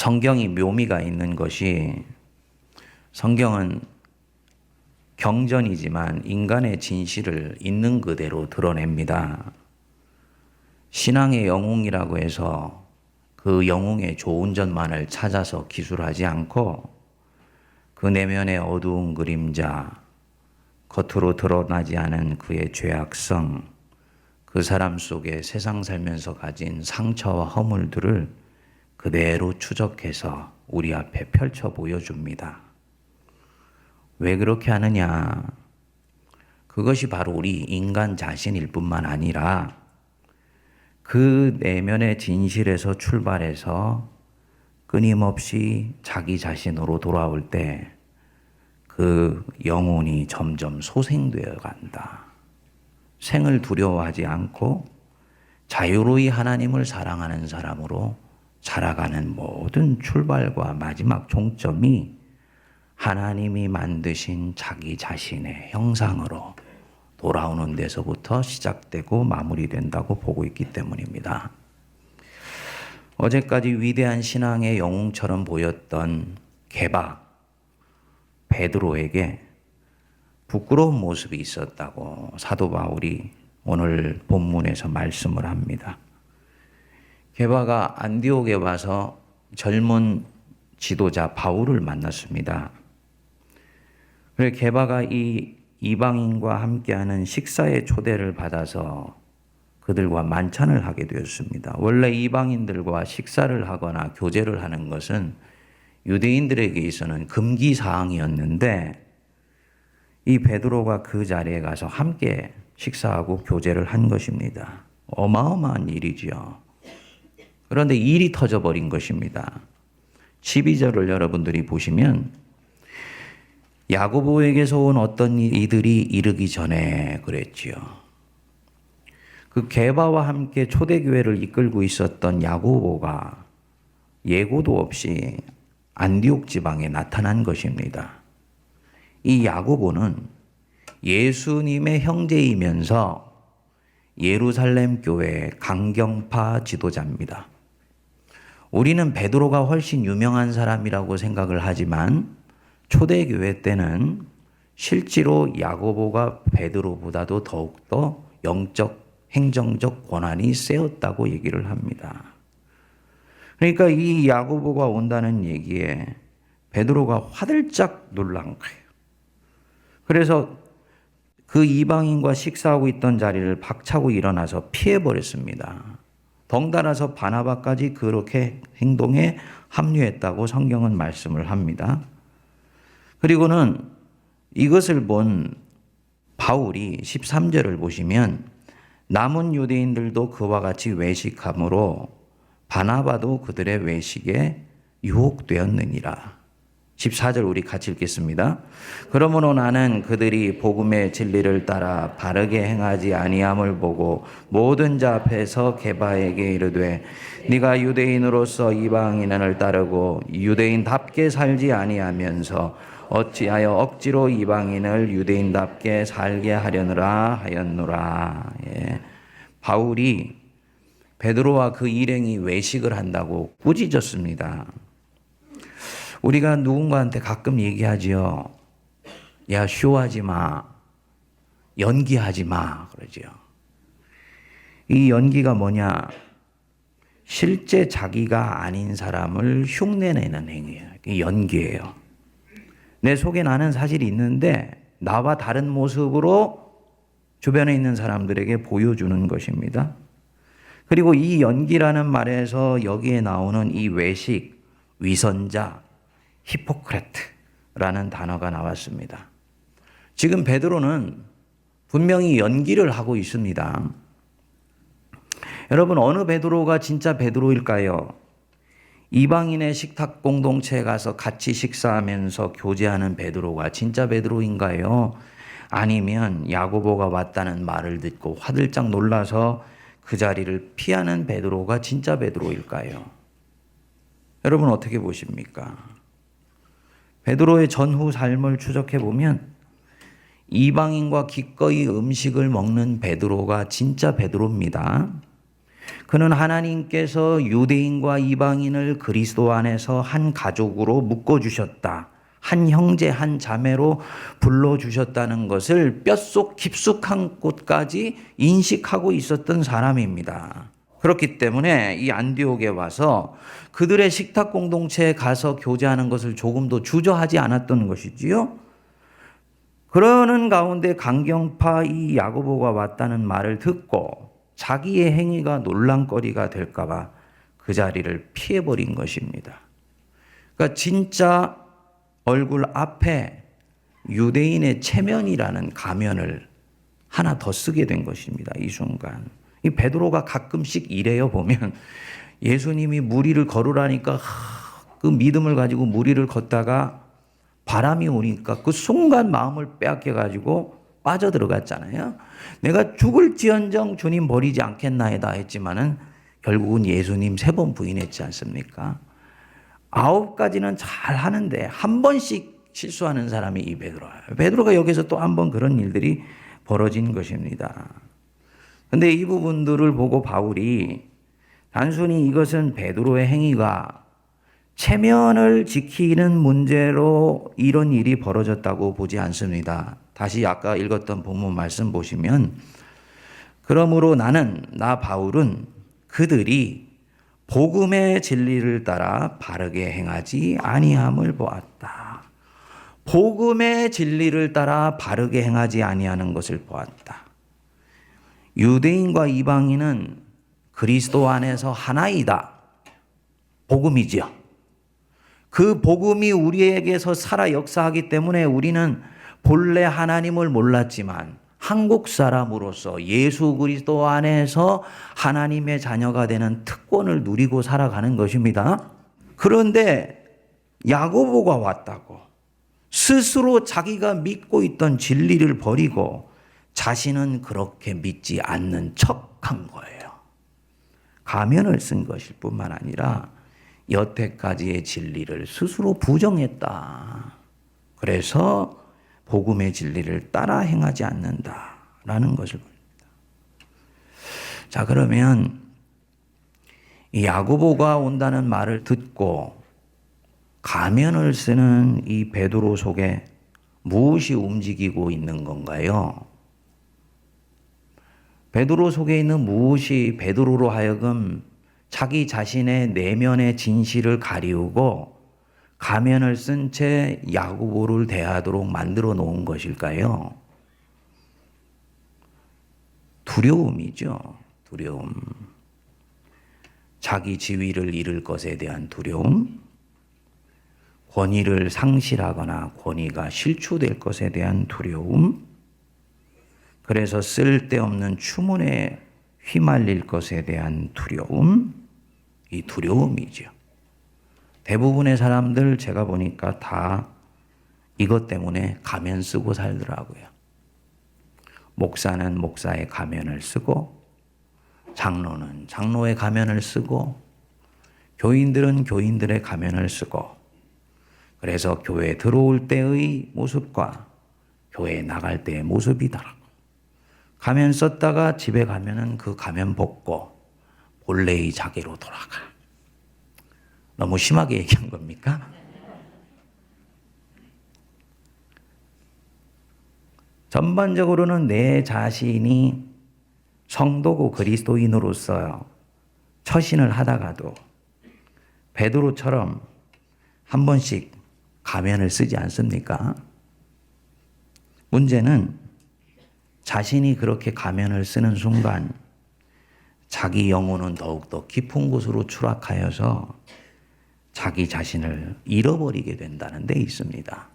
성경이 묘미가 있는 것이 성경은 경전이지만 인간의 진실을 있는 그대로 드러냅니다. 신앙의 영웅이라고 해서 그 영웅의 좋은 점만을 찾아서 기술하지 않고 그 내면의 어두운 그림자, 겉으로 드러나지 않은 그의 죄악성, 그 사람 속에 세상 살면서 가진 상처와 허물들을 그대로 추적해서 우리 앞에 펼쳐 보여줍니다. 왜 그렇게 하느냐? 그것이 바로 우리 인간 자신일 뿐만 아니라 그 내면의 진실에서 출발해서 끊임없이 자기 자신으로 돌아올 때 그 영혼이 점점 소생되어 간다. 생을 두려워하지 않고 자유로이 하나님을 사랑하는 사람으로 살아가는 모든 출발과 마지막 종점이 하나님이 만드신 자기 자신의 형상으로 돌아오는 데서부터 시작되고 마무리된다고 보고 있기 때문입니다. 어제까지 위대한 신앙의 영웅처럼 보였던 게바, 베드로에게 부끄러운 모습이 있었다고 사도 바울이 오늘 본문에서 말씀을 합니다. 게바가 안디옥에 와서 젊은 지도자 바울을 만났습니다. 그래서 게바가 이 이방인과 함께하는 식사의 초대를 받아서 그들과 만찬을 하게 되었습니다. 원래 이방인들과 식사를 하거나 교제를 하는 것은 유대인들에게 있어서는 금기 사항이었는데 이 베드로가 그 자리에 가서 함께 식사하고 교제를 한 것입니다. 어마어마한 일이죠. 그런데 일이 터져버린 것입니다. 12절을 여러분들이 보시면 야고보에게서 온 어떤 이들이 이르기 전에 그랬지요. 그 게바와 함께 초대교회를 이끌고 있었던 야고보가 예고도 없이 안디옥 지방에 나타난 것입니다. 이 야고보는 예수님의 형제이면서 예루살렘 교회의 강경파 지도자입니다. 우리는 베드로가 훨씬 유명한 사람이라고 생각을 하지만 초대교회 때는 실제로 야고보가 베드로보다도 더욱더 영적, 행정적 권한이 세었다고 얘기를 합니다. 그러니까 이 야고보가 온다는 얘기에 베드로가 화들짝 놀란 거예요. 그래서 그 이방인과 식사하고 있던 자리를 박차고 일어나서 피해버렸습니다. 덩달아서 바나바까지 그렇게 행동에 합류했다고 성경은 말씀을 합니다. 그리고는 이것을 본 바울이 13절을 보시면 남은 유대인들도 그와 같이 외식함으로 바나바도 그들의 외식에 유혹되었느니라. 14절 우리 같이 읽겠습니다. 그러므로 나는 그들이 복음의 진리를 따라 바르게 행하지 아니함을 보고 모든 자 앞에서 게바에게 이르되 네가 유대인으로서 이방인을 따르고 유대인답게 살지 아니하면서 어찌하여 억지로 이방인을 유대인답게 살게 하려느라 하였노라. 예. 바울이 베드로와 그 일행이 외식을 한다고 꾸짖었습니다. 우리가 누군가한테 가끔 얘기하지요. 야, 쇼하지 마. 연기하지 마. 그러지요. 이 연기가 뭐냐? 실제 자기가 아닌 사람을 흉내내는 행위예요. 이게 연기예요. 내 속에 나는 사실이 있는데 나와 다른 모습으로 주변에 있는 사람들에게 보여주는 것입니다. 그리고 이 연기라는 말에서 여기에 나오는 이 외식, 위선자, 히포크레트라는 단어가 나왔습니다. 지금 베드로는 분명히 연기를 하고 있습니다. 여러분, 어느 베드로가 진짜 베드로일까요? 이방인의 식탁 공동체에 가서 같이 식사하면서 교제하는 베드로가 진짜 베드로인가요? 아니면 야고보가 왔다는 말을 듣고 화들짝 놀라서 그 자리를 피하는 베드로가 진짜 베드로일까요? 여러분 어떻게 보십니까? 베드로의 전후 삶을 추적해 보면 이방인과 기꺼이 음식을 먹는 베드로가 진짜 베드로입니다. 그는 하나님께서 유대인과 이방인을 그리스도 안에서 한 가족으로 묶어주셨다. 한 형제 한 자매로 불러주셨다는 것을 뼛속 깊숙한 곳까지 인식하고 있었던 사람입니다. 그렇기 때문에 이 안디옥에 와서 그들의 식탁 공동체에 가서 교제하는 것을 조금도 주저하지 않았던 것이지요. 그러는 가운데 강경파 이 야고보가 왔다는 말을 듣고 자기의 행위가 논란거리가 될까봐 그 자리를 피해버린 것입니다. 그러니까 진짜 얼굴 앞에 유대인의 체면이라는 가면을 하나 더 쓰게 된 것입니다. 이 순간. 이 베드로가 가끔씩 이래요. 보면 예수님이 무리를 걸으라니까 그 믿음을 가지고 무리를 걷다가 바람이 오니까 그 순간 마음을 빼앗겨 가지고 빠져들어갔잖아요. 내가 죽을지언정 주님 버리지 않겠나이다 했지만은 결국은 예수님 3번 부인했지 않습니까? 9가지는 잘 하는데 한 번씩 실수하는 사람이 이 베드로예요. 베드로가 여기서 또 한 번 그런 일들이 벌어진 것입니다. 근데 이 부분들을 보고 바울이 단순히 이것은 베드로의 행위가 체면을 지키는 문제로 이런 일이 벌어졌다고 보지 않습니다. 다시 아까 읽었던 본문 말씀 보시면 그러므로 나 바울은 그들이 복음의 진리를 따라 바르게 행하지 아니함을 보았다. 복음의 진리를 따라 바르게 행하지 아니하는 것을 보았다. 유대인과 이방인은 그리스도 안에서 하나이다. 복음이죠. 그 복음이 우리에게서 살아 역사하기 때문에 우리는 본래 하나님을 몰랐지만 한국 사람으로서 예수 그리스도 안에서 하나님의 자녀가 되는 특권을 누리고 살아가는 것입니다. 그런데 야고보가 왔다고 스스로 자기가 믿고 있던 진리를 버리고 자신은 그렇게 믿지 않는 척한 거예요. 가면을 쓴 것일 뿐만 아니라 여태까지의 진리를 스스로 부정했다. 그래서 복음의 진리를 따라 행하지 않는다라는 것을 봅니다. 자, 그러면 이 야고보가 온다는 말을 듣고 가면을 쓰는 이 베드로 속에 무엇이 움직이고 있는 건가요? 베드로 속에 있는 무엇이 베드로로 하여금 자기 자신의 내면의 진실을 가리우고 가면을 쓴 채 야고보를 대하도록 만들어 놓은 것일까요? 두려움이죠. 두려움. 자기 지위를 잃을 것에 대한 두려움, 권위를 상실하거나 권위가 실추될 것에 대한 두려움, 그래서 쓸데없는 추문에 휘말릴 것에 대한 두려움, 이 두려움이죠. 대부분의 사람들 제가 보니까 다 이것 때문에 가면 쓰고 살더라고요. 목사는 목사의 가면을 쓰고 장로는 장로의 가면을 쓰고 교인들은 교인들의 가면을 쓰고 그래서 교회 들어올 때의 모습과 교회 나갈 때의 모습이 다르고 가면 썼다가 집에 가면은 그 가면 벗고 본래의 자기로 돌아가. 너무 심하게 얘기한 겁니까? 전반적으로는 내 자신이 성도고 그리스도인으로서 처신을 하다가도 베드로처럼 한 번씩 가면을 쓰지 않습니까? 문제는 자신이 그렇게 가면을 쓰는 순간 자기 영혼은 더욱더 깊은 곳으로 추락하여서 자기 자신을 잃어버리게 된다는 데 있습니다.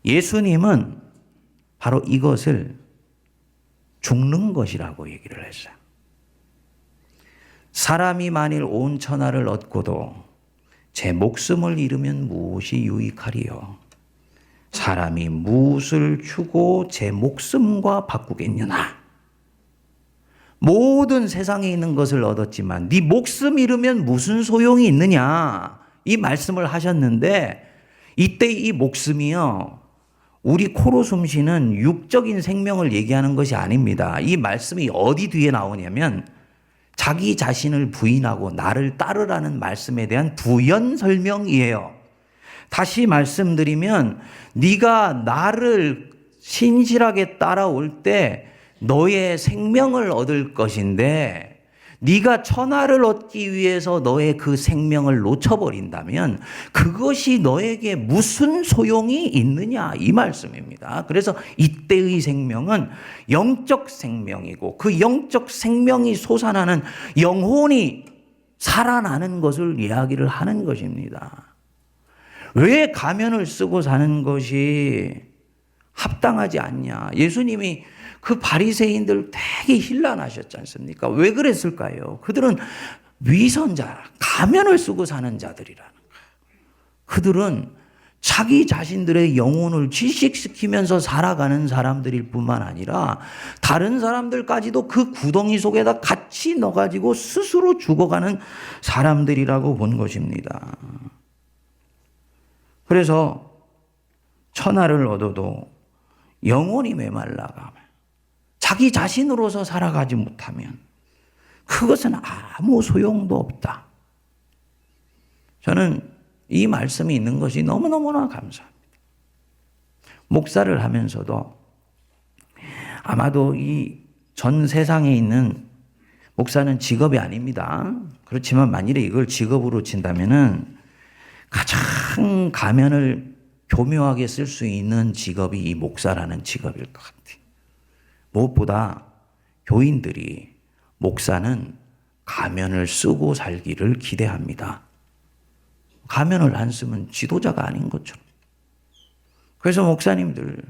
예수님은 바로 이것을 죽는 것이라고 얘기를 했어요. 사람이 만일 온 천하를 얻고도 제 목숨을 잃으면 무엇이 유익하리요? 사람이 무엇을 주고 제 목숨과 바꾸겠느냐? 모든 세상에 있는 것을 얻었지만 네 목숨 잃으면 무슨 소용이 있느냐? 이 말씀을 하셨는데 이때 이 목숨이요. 우리 코로 숨쉬는 육적인 생명을 얘기하는 것이 아닙니다. 이 말씀이 어디 뒤에 나오냐면 자기 자신을 부인하고 나를 따르라는 말씀에 대한 부연 설명이에요. 다시 말씀드리면 네가 나를 신실하게 따라올 때 너의 생명을 얻을 것인데 네가 천하를 얻기 위해서 너의 그 생명을 놓쳐버린다면 그것이 너에게 무슨 소용이 있느냐 이 말씀입니다. 그래서 이때의 생명은 영적 생명이고 그 영적 생명이 솟아나는 영혼이 살아나는 것을 이야기를 하는 것입니다. 왜 가면을 쓰고 사는 것이 합당하지 않냐? 예수님이 그 바리새인들 되게 힐난하셨지 않습니까? 왜 그랬을까요? 그들은 위선자, 가면을 쓰고 사는 자들이라는 거예요. 그들은 자기 자신들의 영혼을 질식시키면서 살아가는 사람들일 뿐만 아니라 다른 사람들까지도 그 구덩이 속에다 같이 넣어가지고 스스로 죽어가는 사람들이라고 본 것입니다. 그래서 천하를 얻어도 영혼이 메말라가면 자기 자신으로서 살아가지 못하면 그것은 아무 소용도 없다. 저는 이 말씀이 있는 것이 너무너무나 감사합니다. 목사를 하면서도 아마도 이 전 세상에 있는 목사는 직업이 아닙니다. 그렇지만 만일에 이걸 직업으로 친다면은 가장 가면을 교묘하게 쓸 수 있는 직업이 이 목사라는 직업일 것 같아요. 무엇보다 교인들이 목사는 가면을 쓰고 살기를 기대합니다. 가면을 안 쓰면 지도자가 아닌 것처럼. 그래서 목사님들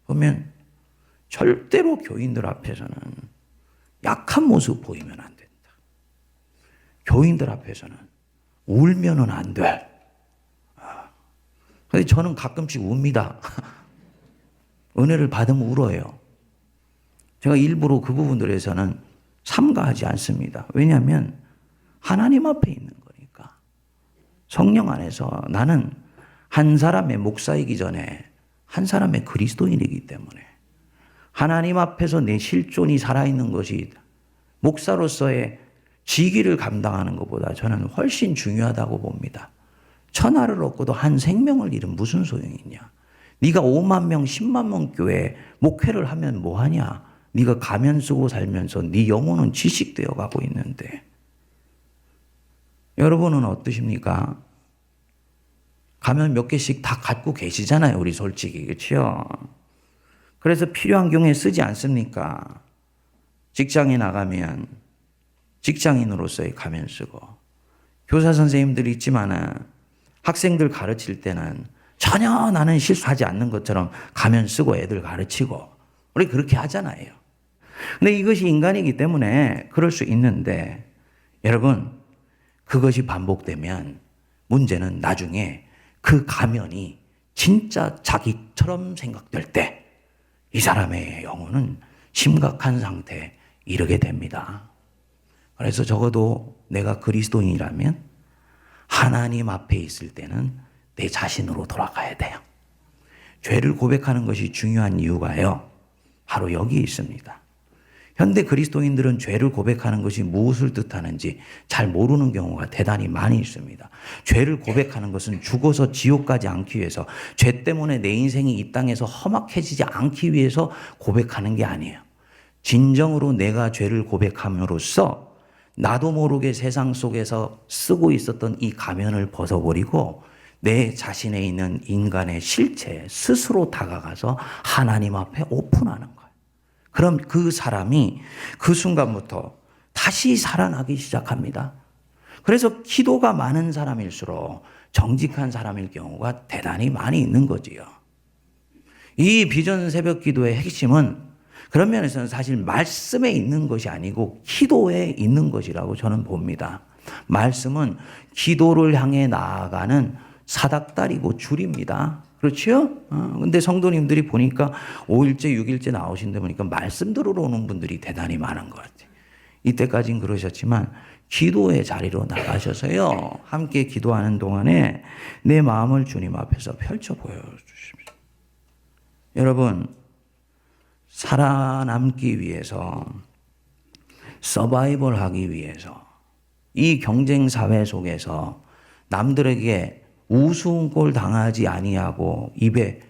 보면 절대로 교인들 앞에서는 약한 모습 보이면 안 된다. 교인들 앞에서는 울면은 안 돼. 근데 저는 가끔씩 웁니다. 은혜를 받으면 울어요. 제가 일부러 그 부분들에서는 삼가하지 않습니다. 왜냐하면 하나님 앞에 있는 거니까. 성령 안에서 나는 한 사람의 목사이기 전에 한 사람의 그리스도인이기 때문에 하나님 앞에서 내 실존이 살아있는 것이 목사로서의 직위를 감당하는 것보다 저는 훨씬 중요하다고 봅니다. 천하를 얻고도 한 생명을 잃으면 무슨 소용이 있냐. 네가 5만 명, 10만 명 교회 목회를 하면 뭐하냐. 네가 가면 쓰고 살면서 네 영혼은 질식되어 가고 있는데. 여러분은 어떠십니까? 가면 몇 개씩 다 갖고 계시잖아요. 우리 솔직히. 그렇죠? 그래서 필요한 경우에 쓰지 않습니까? 직장에 나가면 직장인으로서의 가면 쓰고 교사 선생님들이 있지만은 학생들 가르칠 때는 전혀 나는 실수하지 않는 것처럼 가면 쓰고 애들 가르치고 우리 그렇게 하잖아요. 근데 이것이 인간이기 때문에 그럴 수 있는데 여러분 그것이 반복되면 문제는 나중에 그 가면이 진짜 자기처럼 생각될 때 이 사람의 영혼은 심각한 상태에 이르게 됩니다. 그래서 적어도 내가 그리스도인이라면 하나님 앞에 있을 때는 내 자신으로 돌아가야 돼요. 죄를 고백하는 것이 중요한 이유가요. 바로 여기 있습니다. 현대 그리스도인들은 죄를 고백하는 것이 무엇을 뜻하는지 잘 모르는 경우가 대단히 많이 있습니다. 죄를 고백하는 것은 죽어서 지옥 가지 않기 위해서, 죄 때문에 내 인생이 이 땅에서 험악해지지 않기 위해서 고백하는 게 아니에요. 진정으로 내가 죄를 고백함으로써 나도 모르게 세상 속에서 쓰고 있었던 이 가면을 벗어버리고 내 자신에 있는 인간의 실체 스스로 다가가서 하나님 앞에 오픈하는 거예요. 그럼 그 사람이 그 순간부터 다시 살아나기 시작합니다. 그래서 기도가 많은 사람일수록 정직한 사람일 경우가 대단히 많이 있는 거지요. 이 비전 새벽 기도의 핵심은 그런 면에서는 사실 말씀에 있는 것이 아니고 기도에 있는 것이라고 저는 봅니다. 말씀은 기도를 향해 나아가는 사닥다리고 줄입니다. 그렇죠? 근데 성도님들이 보니까 5일째, 6일째 나오신데 보니까 말씀 들으러 오는 분들이 대단히 많은 것 같아요. 이때까지는 그러셨지만 기도의 자리로 나가셔서요. 함께 기도하는 동안에 내 마음을 주님 앞에서 펼쳐 보여주십시오. 여러분, 살아남기 위해서 서바이벌 하기 위해서 이 경쟁 사회 속에서 남들에게 우스운 꼴 당하지 아니하고 입에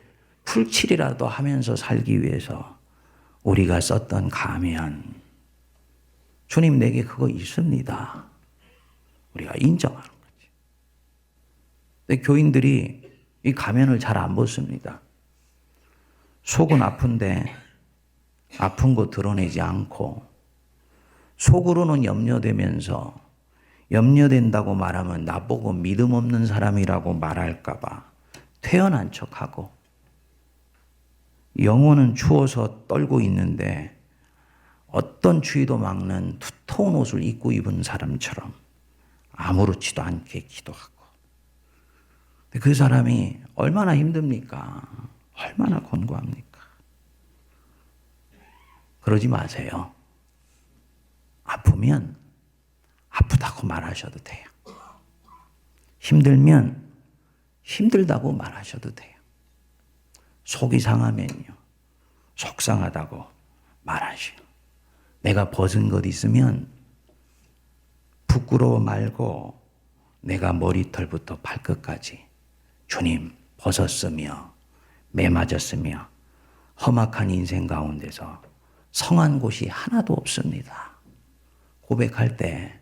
풀칠이라도 하면서 살기 위해서 우리가 썼던 가면, 주님 내게 그거 있습니다. 우리가 인정하는 거지. 근데 교인들이 이 가면을 잘 안 벗습니다. 속은 아픈데 아픈 거 드러내지 않고 속으로는 염려되면서 염려된다고 말하면 나보고 믿음 없는 사람이라고 말할까 봐 태연한 척하고, 영혼은 추워서 떨고 있는데 어떤 추위도 막는 두터운 옷을 입고 입은 사람처럼 아무렇지도 않게 기도하고. 그 사람이 얼마나 힘듭니까? 얼마나 곤고합니까? 그러지 마세요. 아프면 아프다고 말하셔도 돼요. 힘들면 힘들다고 말하셔도 돼요. 속이 상하면요, 속상하다고 말하시오. 내가 벗은 것 있으면 부끄러워 말고 내가 머리털부터 발끝까지 주님 벗었으며 매맞았으며 험악한 인생 가운데서 성한 곳이 하나도 없습니다. 고백할 때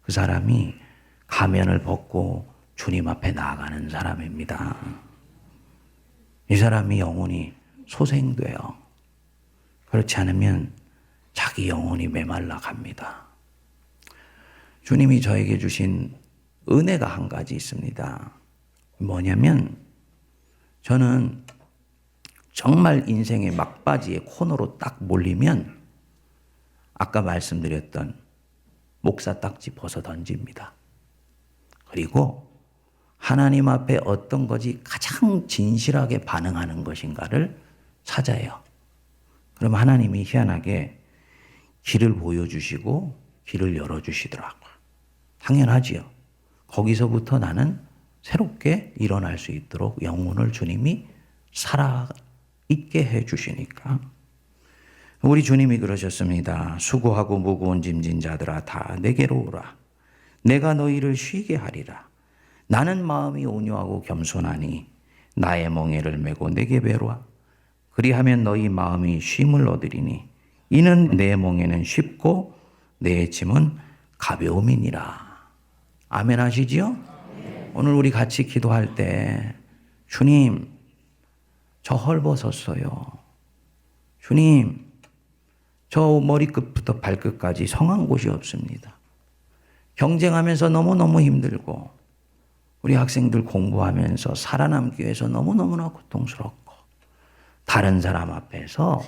그 사람이 가면을 벗고 주님 앞에 나아가는 사람입니다. 이 사람이 영혼이 소생돼요. 그렇지 않으면 자기 영혼이 메말라 갑니다. 주님이 저에게 주신 은혜가 한 가지 있습니다. 뭐냐면, 저는 정말 인생의 막바지에 코너로 딱 몰리면 아까 말씀드렸던 목사 딱지 벗어 던집니다. 그리고 하나님 앞에 어떤 것이 가장 진실하게 반응하는 것인가를 찾아요. 그럼 하나님이 희한하게 길을 보여주시고 길을 열어주시더라고요. 당연하지요. 거기서부터 나는 새롭게 일어날 수 있도록 영혼을 주님이 살아있게 해주시니까. 우리 주님이 그러셨습니다. 수고하고 무거운 짐진 자들아 다 내게로 오라. 내가 너희를 쉬게 하리라. 나는 마음이 온유하고 겸손하니 나의 멍에를 메고 내게 배로와. 그리하면 너희 마음이 쉼을 얻으리니 이는 내 멍에는 쉽고 내 짐은 가벼움이니라. 아멘 하시지요? 오늘 우리 같이 기도할 때, 주님 저 헐벗었어요. 주님 저 머리끝부터 발끝까지 성한 곳이 없습니다. 경쟁하면서 너무너무 힘들고, 우리 학생들 공부하면서 살아남기 위해서 너무너무나 고통스럽고, 다른 사람 앞에서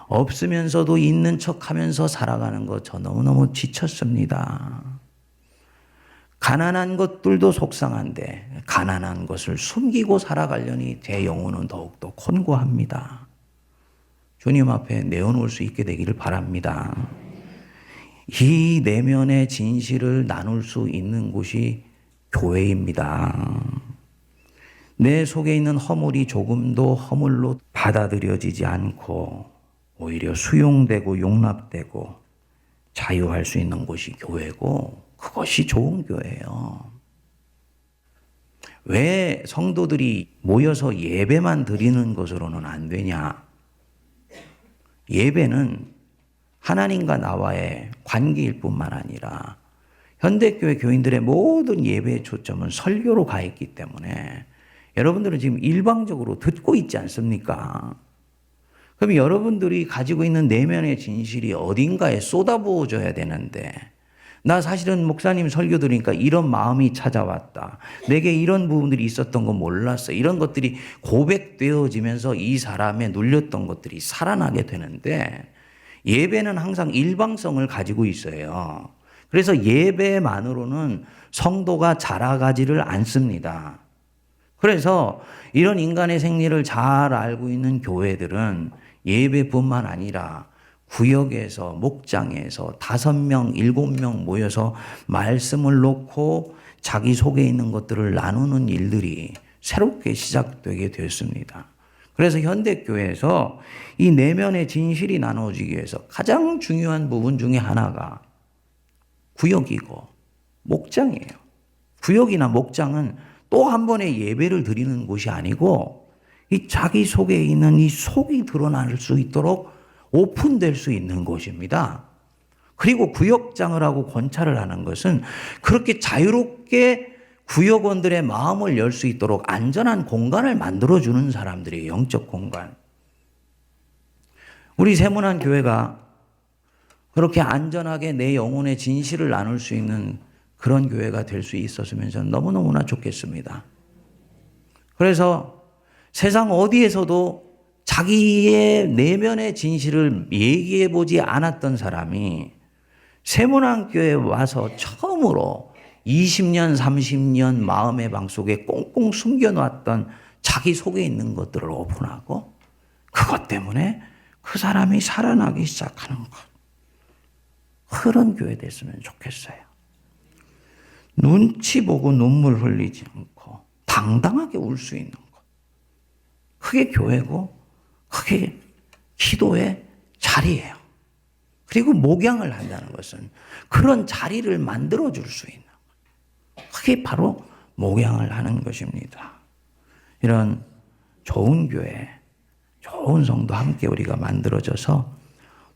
없으면서도 있는 척하면서 살아가는 거 저 너무너무 지쳤습니다. 가난한 것들도 속상한데 가난한 것을 숨기고 살아가려니 제 영혼은 더욱더 곤고합니다. 주님 앞에 내어놓을 수 있게 되기를 바랍니다. 이 내면의 진실을 나눌 수 있는 곳이 교회입니다. 내 속에 있는 허물이 조금도 허물로 받아들여지지 않고 오히려 수용되고 용납되고 자유할 수 있는 곳이 교회고, 그것이 좋은 교회예요. 왜 성도들이 모여서 예배만 드리는 것으로는 안 되냐? 예배는 하나님과 나와의 관계일 뿐만 아니라 현대교회 교인들의 모든 예배의 초점은 설교로 가 있기 때문에 여러분들은 지금 일방적으로 듣고 있지 않습니까? 그럼 여러분들이 가지고 있는 내면의 진실이 어딘가에 쏟아부어져야 되는데, 나 사실은 목사님 설교 들으니까 이런 마음이 찾아왔다. 내게 이런 부분들이 있었던 거 몰랐어. 이런 것들이 고백되어지면서 이 사람의 눌렸던 것들이 살아나게 되는데, 예배는 항상 일방성을 가지고 있어요. 그래서 예배만으로는 성도가 자라가지를 않습니다. 그래서 이런 인간의 생리를 잘 알고 있는 교회들은 예배뿐만 아니라 구역에서, 목장에서 5명, 7명 모여서 말씀을 놓고 자기 속에 있는 것들을 나누는 일들이 새롭게 시작되게 되었습니다. 그래서 현대교회에서 이 내면의 진실이 나눠지기 위해서 가장 중요한 부분 중에 하나가 구역이고 목장이에요. 구역이나 목장은 또 한 번의 예배를 드리는 곳이 아니고 이 자기 속에 있는 이 속이 드러날 수 있도록 오픈될 수 있는 곳입니다. 그리고 구역장을 하고 권찰을 하는 것은 그렇게 자유롭게 구역원들의 마음을 열 수 있도록 안전한 공간을 만들어주는 사람들의 영적 공간. 우리 세문안 교회가 그렇게 안전하게 내 영혼의 진실을 나눌 수 있는 그런 교회가 될 수 있었으면 저는 너무너무나 좋겠습니다. 그래서 세상 어디에서도 자기의 내면의 진실을 얘기해 보지 않았던 사람이 세문안교회에 와서 처음으로 20년, 30년 마음의 방 속에 꽁꽁 숨겨놨던 자기 속에 있는 것들을 오픈하고 그것 때문에 그 사람이 살아나기 시작하는 것. 그런 교회 됐으면 좋겠어요. 눈치 보고 눈물 흘리지 않고 당당하게 울 수 있는 것. 그게 교회고 그게 기도의 자리예요. 그리고 목양을 한다는 것은 그런 자리를 만들어줄 수 있는 것. 그게 바로 목양을 하는 것입니다. 이런 좋은 교회, 좋은 성도 함께 우리가 만들어져서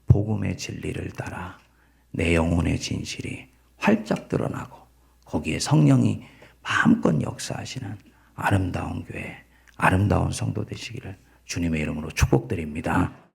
복음의 진리를 따라 내 영혼의 진실이 활짝 드러나고 거기에 성령이 마음껏 역사하시는 아름다운 교회, 아름다운 성도 되시기를 주님의 이름으로 축복드립니다.